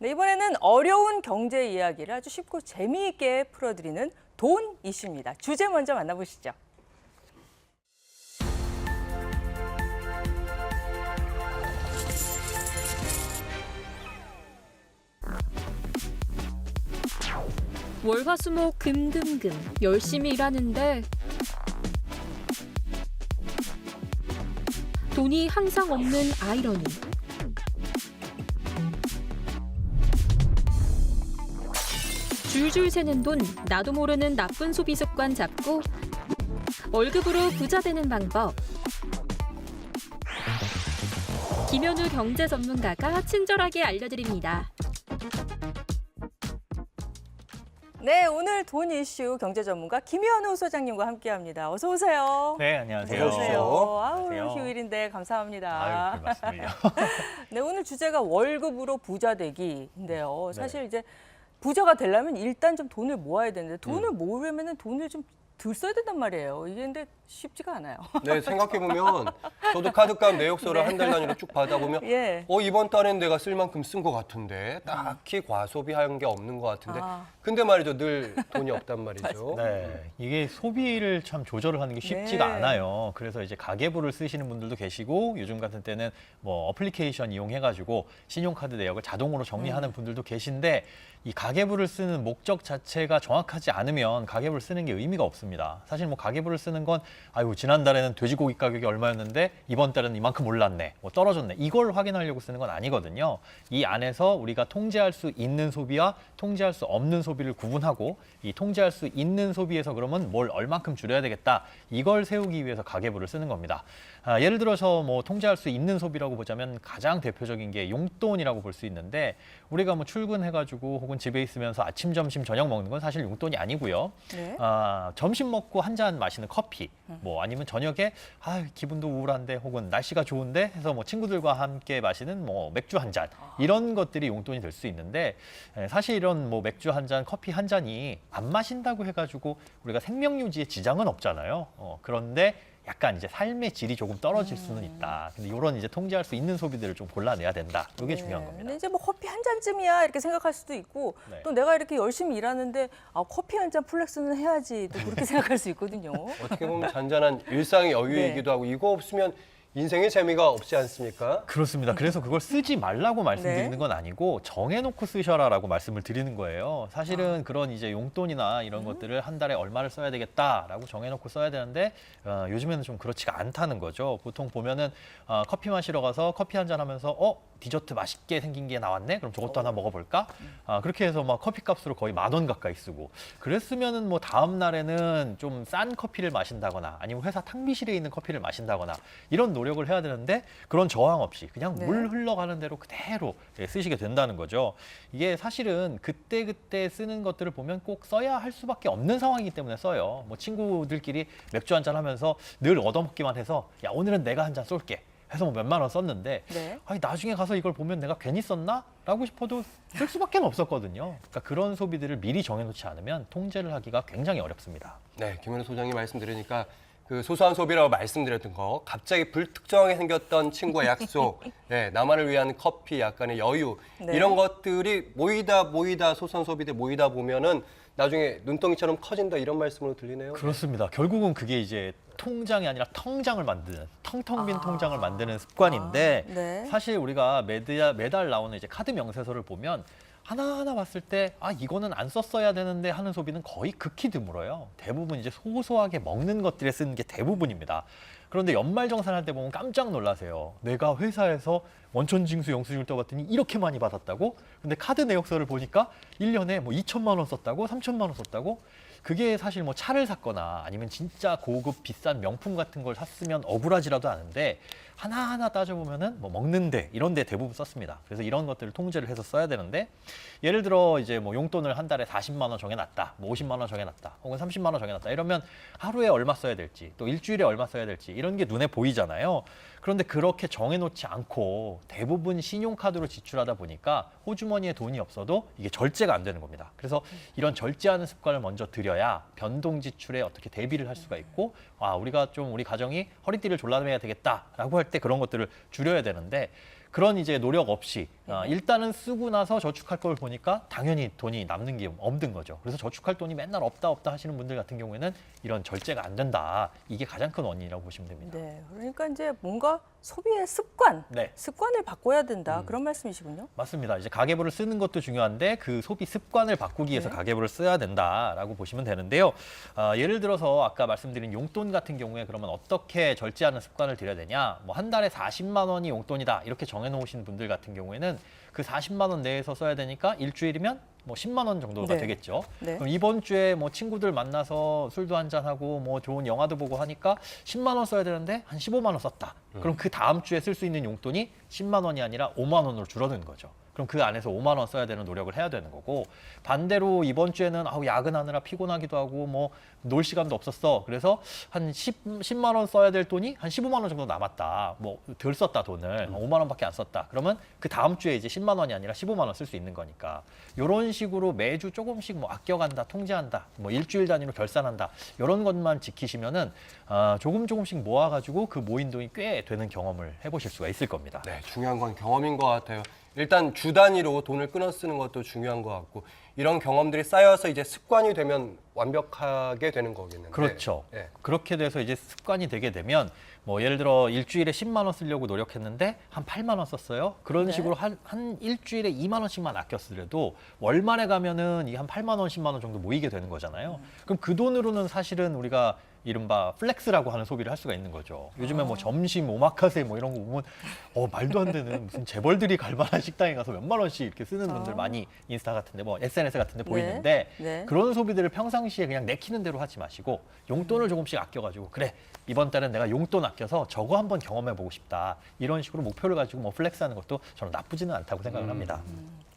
네, 이번에는 어려운 경제 이야기를 아주 쉽고 재미있게 풀어드리는 돈 이슈입니다. 주제 먼저 만나보시죠. 월화수목 금금금 열심히 일하는데 돈이 항상 없는 아이러니. 줄줄 새는 돈, 나도 모르는 나쁜 소비 습관 잡고 월급으로 부자 되는 방법. 김현우 경제 전문가가 친절하게 알려드립니다. 네, 오늘 돈 이슈 경제 전문가 김현우 소장님과 함께합니다. 어서 오세요. 네, 안녕하세요. 어서 오세요. 아우, 안녕하세요. 휴일인데 감사합니다. 아유, 말씀을요. 네, 오늘 주제가 월급으로 부자 되기인데요. 사실 네. 이제 부자가 되려면 일단 좀 돈을 모아야 되는데 돈을 모으려면 돈을 좀 덜 써야 된단 말이에요. 이게 근데 쉽지가 않아요. 네, 생각해보면 저도 카드값 내역서를 네. 한 달 단위로 쭉 받아보면 예. 이번 달엔 내가 쓸 만큼 쓴 것 같은데 딱히 과소비한 게 없는 것 같은데 아. 근데 말이죠, 늘 돈이 없단 말이죠. 네, 이게 소비를 참 조절을 하는 게 쉽지가 네. 않아요. 그래서 이제 가계부를 쓰시는 분들도 계시고 요즘 같은 때는 뭐 어플리케이션 이용해가지고 신용카드 내역을 자동으로 정리하는 분들도 계신데 이 가계부를 쓰는 목적 자체가 정확하지 않으면 가계부를 쓰는 게 의미가 없습니다. 사실 뭐 가계부를 쓰는 건 아유 지난달에는 돼지고기 가격이 얼마였는데 이번 달은 이만큼 올랐네, 뭐 떨어졌네, 이걸 확인하려고 쓰는 건 아니거든요. 이 안에서 우리가 통제할 수 있는 소비와 통제할 수 없는 소비를 구분하고 이 통제할 수 있는 소비에서 그러면 뭘 얼만큼 줄여야 되겠다, 이걸 세우기 위해서 가계부를 쓰는 겁니다. 예를 들어서 뭐 통제할 수 있는 소비라고 보자면 가장 대표적인 게 용돈이라고 볼 수 있는데 우리가 뭐 출근해가지고 혹은 집에 있으면서 아침, 점심, 저녁 먹는 건 사실 용돈이 아니고요. 네. 점심 먹고 한 잔 마시는 커피, 뭐 아니면 저녁에 기분도 우울한데 혹은 날씨가 좋은데 해서 뭐 친구들과 함께 마시는 뭐 맥주 한 잔, 이런 것들이 용돈이 될 수 있는데 사실 이런 뭐 맥주 한 잔, 커피 한 잔이 안 마신다고 해가지고 우리가 생명 유지에 지장은 없잖아요. 그런데 약간 이제 삶의 질이 조금 떨어질 수는 있다. 근데 이런 이제 통제할 수 있는 소비들을 좀 골라내야 된다. 이게 중요한 겁니다. 근데 이제 뭐 커피 한 잔쯤이야 이렇게 생각할 수도 있고 네. 또 내가 이렇게 열심히 일하는데 커피 한 잔 플렉스는 해야지 또 그렇게 생각할 수 있거든요. 어떻게 보면 잔잔한 일상의 여유이기도 하고 이거 없으면 인생의 재미가 없지 않습니까? 그렇습니다. 그래서 그걸 쓰지 말라고 말씀드리는 네. 건 아니고 정해놓고 쓰셔라라고 말씀을 드리는 거예요. 사실은 그런 이제 용돈이나 이런 것들을 한 달에 얼마를 써야 되겠다라고 정해놓고 써야 되는데 요즘에는 좀 그렇지가 않다는 거죠. 보통 보면은 커피 마시러 가서 커피 한 잔 하면서 디저트 맛있게 생긴 게 나왔네? 그럼 저것도 하나 먹어볼까? 그렇게 해서 막 커피 값으로 거의 10,000원 가까이 쓰고 그랬으면은 뭐 다음 날에는 좀 싼 커피를 마신다거나 아니면 회사 탕비실에 있는 커피를 마신다거나 이런 노력을 해야 되는데 그런 저항 없이 그냥 네. 물 흘러가는 대로 그대로 쓰시게 된다는 거죠. 이게 사실은 그때그때 쓰는 것들을 보면 꼭 써야 할 수밖에 없는 상황이기 때문에 써요. 뭐 친구들끼리 맥주 한잔 하면서 늘 얻어먹기만 해서 야 오늘은 내가 한 잔 쏠게 해서 뭐 몇만 원 썼는데 네. 나중에 가서 이걸 보면 내가 괜히 썼나? 라고 싶어도 쓸 수밖에 없었거든요. 그러니까 그런 소비들을 미리 정해놓지 않으면 통제를 하기가 굉장히 어렵습니다. 네, 김현우 소장님 말씀 들으니까 그 소소한 소비라고 말씀드렸던 거, 갑자기 불특정하게 생겼던 친구와 약속, 네, 나만을 위한 커피, 약간의 여유, 네. 이런 것들이 모이다 소소한 소비들 모이다 보면은 나중에 눈덩이처럼 커진다, 이런 말씀으로 들리네요. 그렇습니다. 결국은 그게 이제 통장이 아니라 텅장을 만드는, 텅텅 빈 통장을 만드는 습관인데 네. 사실 우리가 매달 나오는 이제 카드 명세서를 보면 하나하나 봤을 때 이거는 안 썼어야 되는데 하는 소비는 거의 극히 드물어요. 대부분 이제 소소하게 먹는 것들에 쓰는 게 대부분입니다. 그런데 연말정산할 때 보면 깜짝 놀라세요. 내가 회사에서 원천징수 영수증을 떠봤더니 이렇게 많이 받았다고? 근데 카드 내역서를 보니까 1년에 뭐 2천만 원 썼다고? 3천만 원 썼다고? 그게 사실 뭐 차를 샀거나 아니면 진짜 고급 비싼 명품 같은 걸 샀으면 억울하지라도 않은데 하나하나 따져보면은 뭐 먹는데 이런 데 대부분 썼습니다. 그래서 이런 것들을 통제를 해서 써야 되는데 예를 들어 이제 뭐 용돈을 한 달에 40만 원 정해놨다, 뭐 50만 원 정해놨다, 혹은 30만 원 정해놨다 이러면 하루에 얼마 써야 될지 또 일주일에 얼마 써야 될지 이런 게 눈에 보이잖아요. 그런데 그렇게 정해놓지 않고 대부분 신용카드로 지출하다 보니까 호주머니에 돈이 없어도 이게 절제가 안 되는 겁니다. 그래서 이런 절제하는 습관을 먼저 들여야 변동 지출에 어떻게 대비를 할 수가 있고 우리가 좀 우리 가정이 허리띠를 졸라매야 되겠다라고 할 때 그런 것들을 줄여야 되는데 그런 이제 노력 없이 일단은 쓰고 나서 저축할 걸 보니까 당연히 돈이 남는 게 없는 거죠. 그래서 저축할 돈이 맨날 없다 하시는 분들 같은 경우에는 이런 절제가 안 된다. 이게 가장 큰 원인이라고 보시면 됩니다. 네, 그러니까 이제 뭔가 소비의 습관, 네. 습관을 바꿔야 된다 그런 말씀이시군요. 맞습니다. 이제 가계부를 쓰는 것도 중요한데 그 소비 습관을 바꾸기 위해서 네. 가계부를 써야 된다라고 보시면 되는데요. 예를 들어서 아까 말씀드린 용돈 같은 경우에 그러면 어떻게 절제하는 습관을 들여야 되냐? 뭐 한 달에 40만 원이 용돈이다 이렇게 정해놓으신 분들 같은 경우에는 그 40만 원 내에서 써야 되니까 일주일이면 뭐 10만 원 정도가 네. 되겠죠. 네. 그럼 이번 주에 뭐 친구들 만나서 술도 한잔 하고 뭐 좋은 영화도 보고 하니까 10만 원 써야 되는데 한 15만 원 썼다. 그럼 그 다음 주에 쓸 수 있는 용돈이 10만 원이 아니라 5만 원으로 줄어든 거죠. 그럼 그 안에서 5만 원 써야 되는 노력을 해야 되는 거고 반대로 이번 주에는 야근하느라 피곤하기도 하고 뭐 놀 시간도 없었어. 그래서 한 10만 원 써야 될 돈이 한 15만 원 정도 남았다. 뭐 덜 썼다 돈을 5만 원밖에 안 썼다. 그러면 그 다음 주에 이제 10만 원이 아니라 15만 원 쓸 수 있는 거니까 이런 식으로 매주 조금씩 뭐 아껴간다, 통제한다, 뭐 일주일 단위로 결산한다 이런 것만 지키시면은 조금씩 모아가지고 그 모인 돈이 꽤 되는 경험을 해보실 수가 있을 겁니다. 네, 중요한 건 경험인 것 같아요. 일단 주 단위로 돈을 끊어 쓰는 것도 중요한 것 같고 이런 경험들이 쌓여서 이제 습관이 되면 완벽하게 되는 거겠는데. 그렇죠. 네. 그렇게 돼서 이제 습관이 되게 되면 뭐 예를 들어 일주일에 10만 원 쓰려고 노력했는데 한 8만 원 썼어요. 그런 네. 식으로 한 일주일에 2만 원씩만 아꼈으려도 월말에 가면은 이 한 8만 원, 10만 원 정도 모이게 되는 거잖아요. 그럼 그 돈으로는 사실은 우리가 이른바 플렉스라고 하는 소비를 할 수가 있는 거죠. 요즘에 뭐 점심 오마카세 뭐 이런 거 보면 말도 안 되는 무슨 재벌들이 갈 만한 식당에 가서 몇만 원씩 이렇게 쓰는 분들 많이 인스타 같은데 뭐 SNS 같은데 보이는데 네. 그런 소비들을 평상시에 그냥 내키는 대로 하지 마시고 용돈을 조금씩 아껴가지고 그래 이번 달엔 내가 용돈 아껴서 저거 한번 경험해보고 싶다 이런 식으로 목표를 가지고 뭐 플렉스하는 것도 저는 나쁘지는 않다고 생각을 합니다.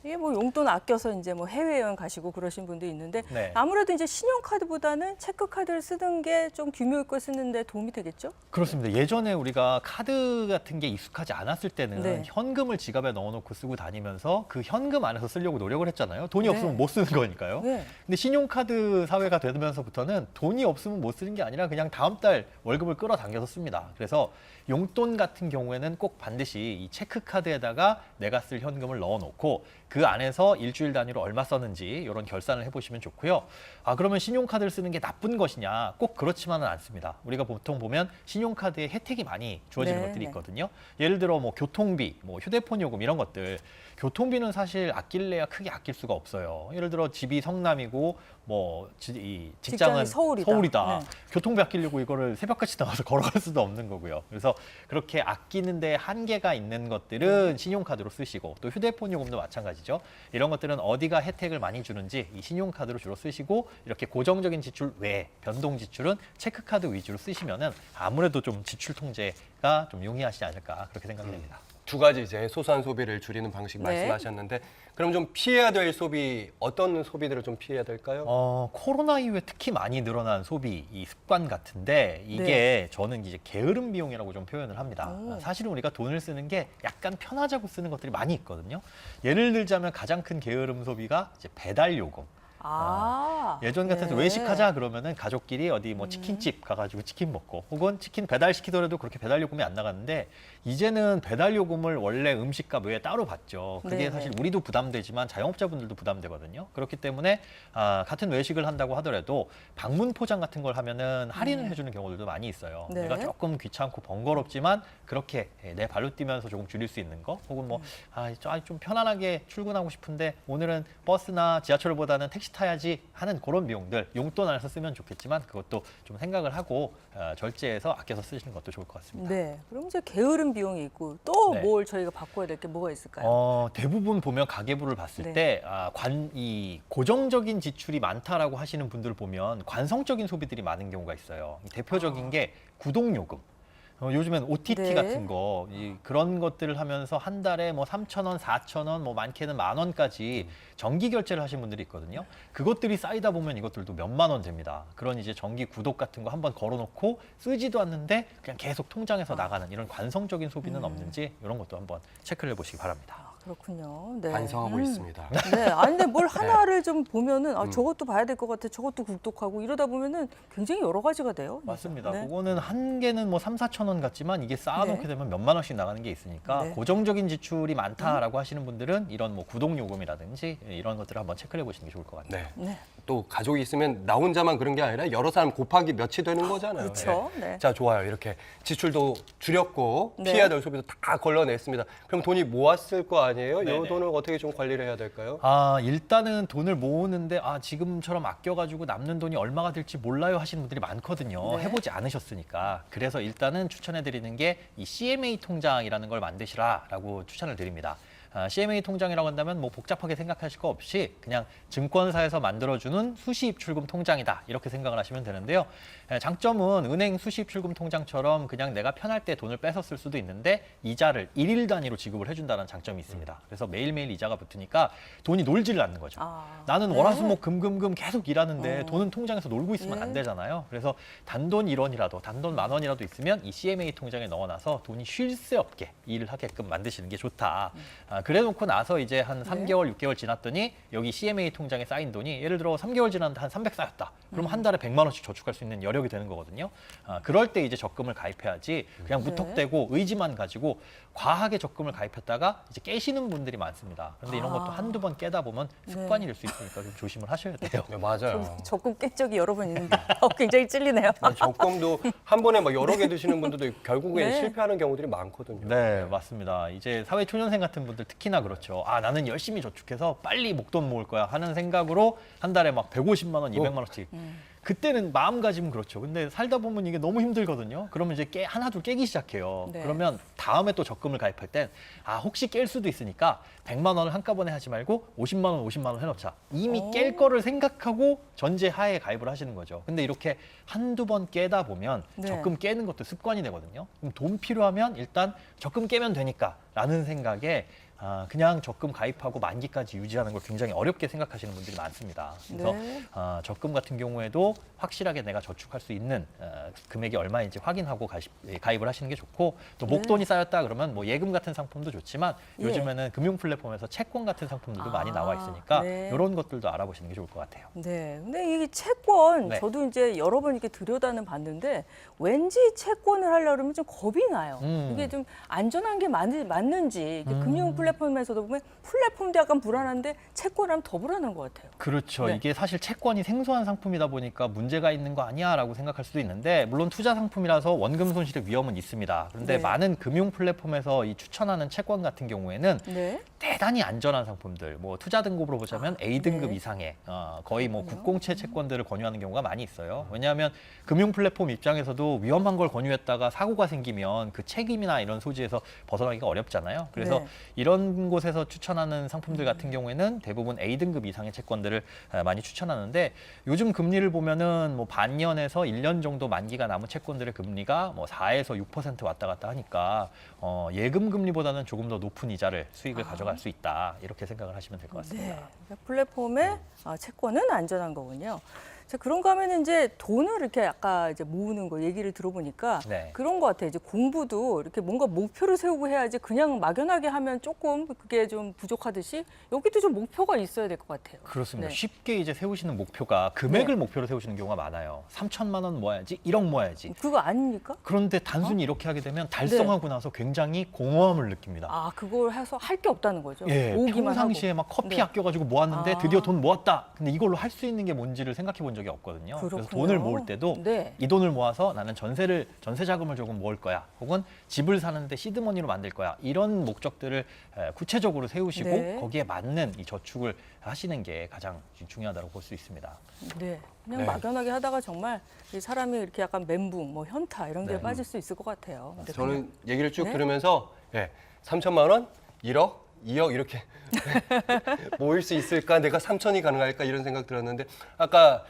이게 뭐 용돈 아껴서 이제 뭐 해외여행 가시고 그러신 분도 있는데 네. 아무래도 이제 신용카드보다는 체크카드를 쓰는 게 좀 규모 있고 쓰는데 도움이 되겠죠? 그렇습니다. 예전에 우리가 카드 같은 게 익숙하지 않았을 때는 네. 현금을 지갑에 넣어놓고 쓰고 다니면서 그 현금 안에서 쓰려고 노력을 했잖아요. 돈이 네. 없으면 못 쓰는 거니까요. 네. 근데 신용카드 사회가 되면서부터는 돈이 없으면 못 쓰는 게 아니라 그냥 다음 달 월급을 끌어당겨서 씁니다. 그래서 용돈 같은 경우에는 꼭 반드시 이 체크카드에다가 내가 쓸 현금을 넣어놓고 그 안에서 일주일 단위로 얼마 썼는지 이런 결산을 해보시면 좋고요. 그러면 신용카드를 쓰는 게 나쁜 것이냐? 꼭 그렇지만은 않습니다. 우리가 보통 보면 신용카드에 혜택이 많이 주어지는 네, 것들이 네. 있거든요. 예를 들어 뭐 교통비, 뭐 휴대폰 요금 이런 것들. 교통비는 사실 아낄래야 크게 아낄 수가 없어요. 예를 들어 집이 성남이고 뭐 이 직장은 직장이 서울이다. 네. 교통비 아끼려고 이거를 새벽같이 나와서 걸어갈 수도 없는 거고요. 그래서 그렇게 아끼는데 한계가 있는 것들은 신용카드로 쓰시고 또 휴대폰 요금도 마찬가지죠. 이런 것들은 어디가 혜택을 많이 주는지 이 신용카드로 주로 쓰시고 이렇게 고정적인 지출 외에 변동 지출은 체크카드 위주로 쓰시면은 아무래도 좀 지출 통제가 좀 용이하시지 않을까 그렇게 생각이 됩니다. 두 가지 이제 소소한 소비를 줄이는 방식 네. 말씀하셨는데 그럼 좀 피해야 될 소비 어떤 소비들을 좀 피해야 될까요? 코로나 이후에 특히 많이 늘어난 소비, 이 습관 같은데 이게 저는 이제 게으름 비용이라고 좀 표현을 합니다. 오. 사실은 우리가 돈을 쓰는 게 약간 편하자고 쓰는 것들이 많이 있거든요. 예를 들자면 가장 큰 게으름 소비가 이제 배달 요금. 예전 같아서 네. 외식하자 그러면은 가족끼리 어디 뭐 치킨집 가가지고 치킨 먹고 혹은 치킨 배달 시키더라도 그렇게 배달 요금이 안 나갔는데 이제는 배달 요금을 원래 음식값 외에 따로 받죠. 그게 네네. 사실 우리도 부담되지만 자영업자분들도 부담되거든요. 그렇기 때문에 같은 외식을 한다고 하더라도 방문 포장 같은 걸 하면은 할인을 해주는 경우들도 많이 있어요. 네. 내가 조금 귀찮고 번거롭지만 그렇게 내 발로 뛰면서 조금 줄일 수 있는 거 혹은 뭐 좀 편안하게 출근하고 싶은데 오늘은 버스나 지하철보다는 택시 타야지 하는 그런 비용들 용돈 안에서 쓰면 좋겠지만 그것도 좀 생각을 하고 절제해서 아껴서 쓰시는 것도 좋을 것 같습니다. 네. 그럼 이제 게으름 비용이 있고 또 네. 뭘 저희가 바꿔야 될 게 뭐가 있을까요? 대부분 보면 가계부를 봤을 네. 때 이 고정적인 지출이 많다라고 하시는 분들 보면 관성적인 소비들이 많은 경우가 있어요. 대표적인 게 구독요금. 요즘엔 OTT 네. 같은 거, 그런 것들을 하면서 한 달에 뭐 3,000원, 4,000원, 뭐 많게는 10,000원까지 정기 결제를 하신 분들이 있거든요. 그것들이 쌓이다 보면 이것들도 몇만 원 됩니다. 그런 이제 정기 구독 같은 거 한번 걸어놓고 쓰지도 않는데 그냥 계속 통장에서 나가는 이런 관성적인 소비는 없는지 이런 것도 한번 체크를 해보시기 바랍니다. 그렇군요. 네. 반성하고 있습니다. 네. 아니 근데 뭘 하나를 좀 보면은 저것도 봐야 될 것 같아. 저것도 굴뚝하고 이러다 보면은 굉장히 여러 가지가 돼요. 맞습니다. 네. 그거는 한 개는 뭐 3, 4천 원 같지만 이게 쌓아놓게 네. 되면 몇만 원씩 나가는 게 있으니까 네. 고정적인 지출이 많다라고 하시는 분들은 이런 뭐 구독 요금이라든지 이런 것들을 한번 체크해 보시는 게 좋을 것 같아요. 네. 네. 또 가족이 있으면 나 혼자만 그런 게 아니라 여러 사람 곱하기 몇이 되는 거잖아요. 그렇죠. 예. 네. 자, 좋아요. 이렇게 지출도 줄였고 네. 피해야 될 소비도 다 걸러냈습니다. 그럼 돈이 모았을 거 아니에요? 이 네네. 돈을 어떻게 좀 관리를 해야 될까요? 일단은 돈을 모으는데 지금처럼 아껴가지고 남는 돈이 얼마가 될지 몰라요 하시는 분들이 많거든요. 네. 해보지 않으셨으니까. 그래서 일단은 추천해드리는 게 이 CMA 통장이라는 걸 만드시라라고 추천을 드립니다. CMA 통장이라고 한다면 뭐 복잡하게 생각하실 거 없이 그냥 증권사에서 만들어주는 수시입 출금 통장이다 이렇게 생각을 하시면 되는데요. 장점은 은행 수시입 출금 통장처럼 그냥 내가 편할 때 돈을 뺏어 쓸 수도 있는데 이자를 일일 단위로 지급을 해준다는 장점이 있습니다. 그래서 매일매일 이자가 붙으니까 돈이 놀지를 않는 거죠. 나는 네. 월화수목 금금금 계속 일하는데 돈은 통장에서 놀고 있으면 예. 안 되잖아요. 그래서 단돈 1원이라도 단돈 10,000원이라도 있으면 이 CMA 통장에 넣어놔서 돈이 쉴 새 없게 일을 하게끔 만드시는 게 좋다. 그래놓고 나서 이제 한 3개월, 6개월 지났더니 여기 CMA 통장에 쌓인 돈이 예를 들어 3개월 지났는데 한 300 쌓였다. 그럼 한 달에 100만 원씩 저축할 수 있는 여력이 되는 거거든요. 그럴 때 이제 적금을 가입해야지 그냥 무턱대고 의지만 가지고 과하게 적금을 가입했다가 이제 깨시는 분들이 많습니다. 그런데 이런 것도 한두 번 깨다 보면 습관이 될 수 있으니까 좀 조심을 하셔야 돼요. 네, 맞아요. 적금 깬 적이 여러 번 있는데 굉장히 찔리네요. 적금도 한 번에 막 여러 개 드시는 분들도 있고 결국에 네. 실패하는 경우들이 많거든요. 네, 맞습니다. 이제 사회 초년생 같은 분들 특히나 그렇죠. 나는 열심히 저축해서 빨리 목돈 모을 거야 하는 생각으로 한 달에 막 150만 원, 200만 원씩. 그때는 마음가짐은 그렇죠. 근데 살다 보면 이게 너무 힘들거든요. 그러면 이제 하나둘 깨기 시작해요. 네. 그러면 다음에 또 적금을 가입할 땐 혹시 깰 수도 있으니까 100만 원을 한꺼번에 하지 말고 50만 원, 50만 원 해놓자. 이미 깰 거를 생각하고 전제하에 가입을 하시는 거죠. 근데 이렇게 한두 번 깨다 보면 네. 적금 깨는 것도 습관이 되거든요. 그럼 돈 필요하면 일단 적금 깨면 되니까 라는 생각에 그냥 적금 가입하고 만기까지 유지하는 걸 굉장히 어렵게 생각하시는 분들이 많습니다. 그래서 네. 적금 같은 경우에도 확실하게 내가 저축할 수 있는 금액이 얼마인지 확인하고 가입을 하시는 게 좋고 또 목돈이 쌓였다 그러면 뭐 예금 같은 상품도 좋지만 예. 요즘에는 금융 플랫폼에서 채권 같은 상품들도 많이 나와 있으니까 네. 이런 것들도 알아보시는 게 좋을 것 같아요. 네. 근데 이게 채권 네. 저도 이제 여러 번 이렇게 들여다는 봤는데 왠지 채권을 하려면 좀 겁이 나요. 이게 좀 안전한 게 맞는지 이게 금융 플랫폼에서도 보면 플랫폼도 약간 불안한데 채권하면 더 불안한 것 같아요. 그렇죠. 네. 이게 사실 채권이 생소한 상품이다 보니까 문제가 있는 거 아니야라고 생각할 수도 있는데 물론 투자 상품이라서 원금 손실의 위험은 있습니다. 그런데 네. 많은 금융 플랫폼에서 이 추천하는 채권 같은 경우에는 네. 대단히 안전한 상품들, 뭐 투자 등급으로 보자면 A등급 네. 이상의 거의 뭐 국공채 채권들을 권유하는 경우가 많이 있어요. 왜냐하면 금융 플랫폼 입장에서도 위험한 걸 권유했다가 사고가 생기면 그 책임이나 이런 소지에서 벗어나기가 어렵잖아요. 그래서 네. 이런 곳에서 추천하는 상품들 같은 경우에는 대부분 A등급 이상의 채권들을 많이 추천하는데 요즘 금리를 보면은 뭐 반년에서 1년 정도 만기가 남은 채권들의 금리가 뭐 4에서 6% 왔다 갔다 하니까 예금 금리보다는 조금 더 높은 이자를 수익을 가져갈 수 있다. 이렇게 생각을 하시면 될 것 같습니다. 네. 그러니까 플랫폼의 채권은 안전한 거군요. 자, 그런가 하면 이제 돈을 이렇게 아까 이제 모으는 거 얘기를 들어보니까 네. 그런 것 같아요. 이제 공부도 이렇게 뭔가 목표를 세우고 해야지 그냥 막연하게 하면 조금 그게 좀 부족하듯이 여기도 좀 목표가 있어야 될 것 같아요. 그렇습니다. 네. 쉽게 이제 세우시는 목표가 금액을 목표로 세우시는 경우가 많아요. 3천만 원 모아야지, 1억 모아야지. 그거 아닙니까? 그런데 단순히 이렇게 하게 되면 달성하고 나서 굉장히 공허함을 느낍니다. 그걸 해서 할 게 없다는 거죠. 예, 모으기만 평상시에 하고. 막 커피 네. 아껴가지고 모았는데 드디어 돈 모았다. 근데 이걸로 할 수 있는 게 뭔지를 생각해 본 적이 없거든요. 그래서 그렇군요. 돈을 모을 때도 네. 이 돈을 모아서 나는 전세 자금을 조금 모을 거야. 혹은 집을 사는데 시드머니로 만들 거야. 이런 목적들을 구체적으로 세우시고 네. 거기에 맞는 이 저축을 하시는 게 가장 중요하다고 볼 수 있습니다. 네. 그냥 네. 막연하게 하다가 정말 이 사람이 이렇게 약간 멘붕, 뭐 현타 이런 데 네. 빠질 수 있을 것 같아요. 근데 저는 얘기를 쭉 네? 들으면서 3천만 원, 1억, 2억 이렇게 모일 수 있을까? 내가 3천이 가능할까? 이런 생각 들었는데 아까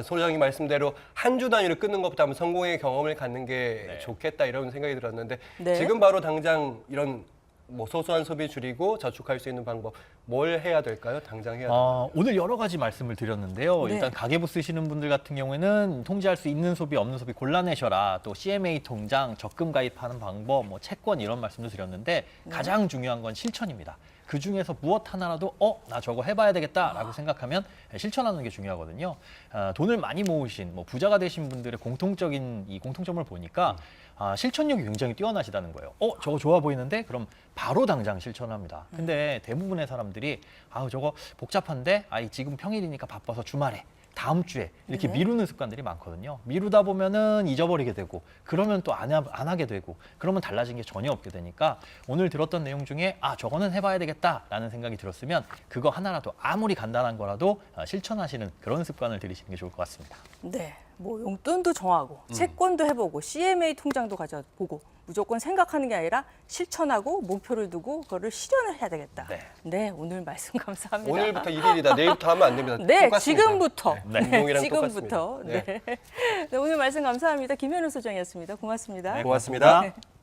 소장님 말씀대로 한 주 단위로 끊는 것보다 성공의 경험을 갖는 게 네. 좋겠다 이런 생각이 들었는데 네. 지금 바로 당장 이런 뭐 소소한 소비 줄이고 저축할 수 있는 방법 뭘 해야 될까요? 당장 해야 될까요? 오늘 여러 가지 말씀을 드렸는데요. 네. 일단 가계부 쓰시는 분들 같은 경우에는 통제할 수 있는 소비, 없는 소비 골라내셔라. 또 CMA 통장, 적금 가입하는 방법, 뭐 채권 이런 말씀도 드렸는데 가장 중요한 건 실천입니다. 그 중에서 무엇 하나라도 나 저거 해봐야 되겠다라고 생각하면 실천하는 게 중요하거든요. 돈을 많이 모으신 뭐 부자가 되신 분들의 공통적인 이 공통점을 보니까 실천력이 굉장히 뛰어나시다는 거예요. 저거 좋아 보이는데 그럼 바로 당장 실천합니다. 근데 대부분의 사람들이 저거 복잡한데 지금 평일이니까 바빠서 주말에 다음 주에 이렇게 네. 미루는 습관들이 많거든요. 미루다 보면은 잊어버리게 되고 그러면 또 안 하게 되고 그러면 달라진 게 전혀 없게 되니까 오늘 들었던 내용 중에 저거는 해봐야 되겠다라는 생각이 들었으면 그거 하나라도 아무리 간단한 거라도 실천하시는 그런 습관을 들이시는 게 좋을 것 같습니다. 네, 뭐 용돈도 정하고 채권도 해보고 CMA 통장도 가져보고 무조건 생각하는 게 아니라 실천하고 목표를 두고 그거를 실현을 해야 되겠다. 네. 오늘 말씀 감사합니다. 오늘부터 1일이다. 내일부터 하면 안 됩니다. 네, 똑같습니다. 지금부터. 네, 운동이랑 지금부터. 똑같습니다. 네. 네, 오늘 말씀 감사합니다. 김현우 소장이었습니다. 고맙습니다. 고맙습니다. 고맙습니다.